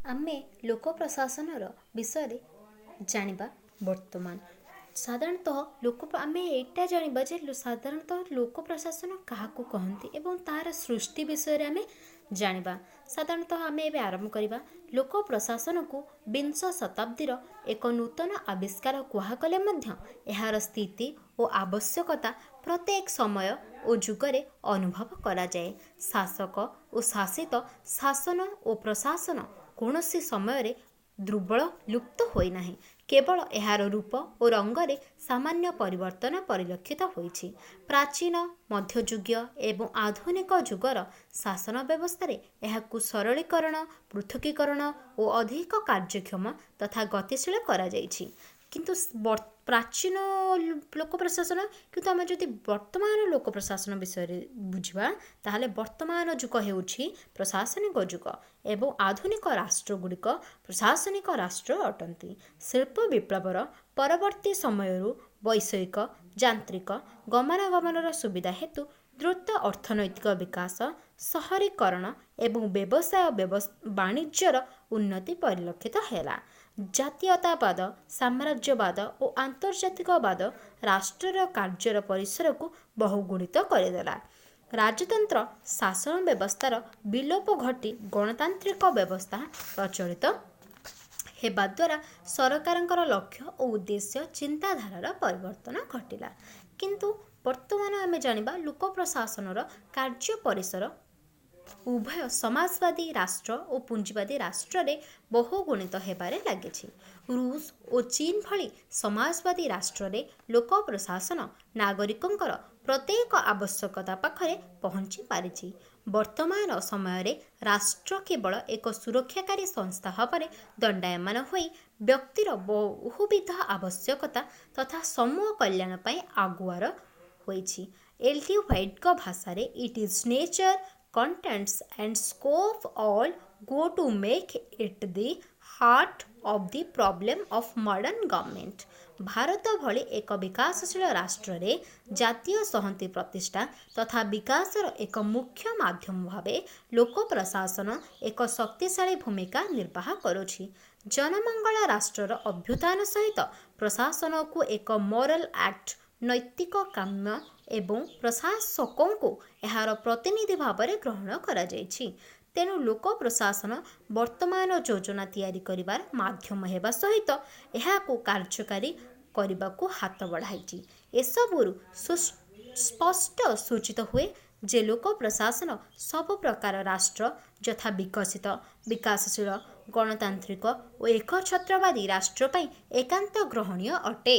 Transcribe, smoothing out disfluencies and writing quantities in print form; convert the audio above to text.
आमे लोक प्रशासनर विषय जानिबा वर्तमान साधारणतः लोक आमे एटा जानिबा जे साधारणतः लोक प्रशासन काहाकू कहंती एवं तार सृष्टि विषय आमे जानिबा। साधारणतः आमे एबे आरंभ करिबा। लोक प्रशासन को विंश शताब्दीर एक नूतन आविष्कार कुहाकले मध्य एहार स्थिति और आवश्यकता प्रत्येक समय और जुगरे अनुभव करा जाए। शासक और शासित शासन और प्रशासन कौनसी समय दुर्बल लुप्त होई नाही, केवल एहार रूप और रंगरे सामान्य परिवर्तन परिलक्षित होईछि। प्राचीन मध्ययुगीय एवं आधुनिक जुगर शासन व्यवस्था एहाकु सरलीकरण, पृथकीकरण और अधिक कार्यक्षम तथा गतिशील करा जाइछि। किंतु प्राचीन लोक प्रशासन किंतु आम जदि वर्तमान लोक प्रशासन विषय बुझा ताहले वर्तमान जुग हेउछि प्रशासनिक जुग एवं आधुनिक राष्ट्रगुड़िक प्रशासनिक राष्ट्र अटंती। शिल्प विप्लवर परवर्ती समयरू वैषयिक यांत्रिक गमनागमनर सुविधा हेतु द्रुत अर्थनैतिक विकास, शहरीकरण एवं व्यवसाय वाणिज्यर उन्नति परिलक्षित हैला। जातीयतावाद, साम्राज्यवाद और आंतर्जातिकवाद राष्ट्रर कार्यर परिसर को बहुगुणित करदेला। राजतंत्र शासन व्यवस्थार विलोप घटी गणतांत्रिक व्यवस्था प्रचलित हेबा द्वारा सरकारंकर लक्ष्य और उद्देश्य चिंताधारार परिवर्तन घटिला। किंतु वर्तमान आमे जानिबा लोक प्रशासनर कार्य परिसर उभय समाजवादी राष्ट्र और पूंजीवादी राष्ट्र रे बहुगुणित हेबारे लागिछि। रूस और चीन भली समाजवादी राष्ट्र रे लोक प्रशासन नागरिकंकर प्रत्येक आवश्यकता पाखरे पहुंची पारिछि। वर्तमान समय रे राष्ट्र केवल एक सुरक्षाकारी संस्था भाବରେ दंडायमान होई व्यक्तिर बहुविध आवश्यकता तथा समूह कल्याण पई आगुआर होईछि। एल.टी. व्हाइट का भाषा रे it is nature contents and scope all go to make it the heart of the problem of modern government। Bharat भली एक विकासशील राष्ट्र रे जातीय संहति प्रतिष्ठा तथा विकासर एक मुख्य माध्यम भावे लोक प्रशासन एक शक्तिशाली भूमिका निर्वाह करुछि। जनमंगल राष्ट्रर अभ्युत्थान सहित प्रशासन को एक मोरल एक्ट नैतिक काम्य एवं प्रशासकों को एहार प्रतिनिधि भाବରେ ग्रहण करा जाइछि। तेणु लोक प्रशासन वर्तमान योजना तैयारी करिवार माध्यम हेबा सहित एहाकु कार्यकारी करिबाकु हाथ बढ़ाइछि। एसबुरु स्पष्ट सूचित हुए जे लोक प्रशासन सब प्रकार राष्ट्र यथा विकसित, विकासशील, गणतांत्रिक और एकछत्रवादी राष्ट्र पई एकांत ग्रहणीय अटे।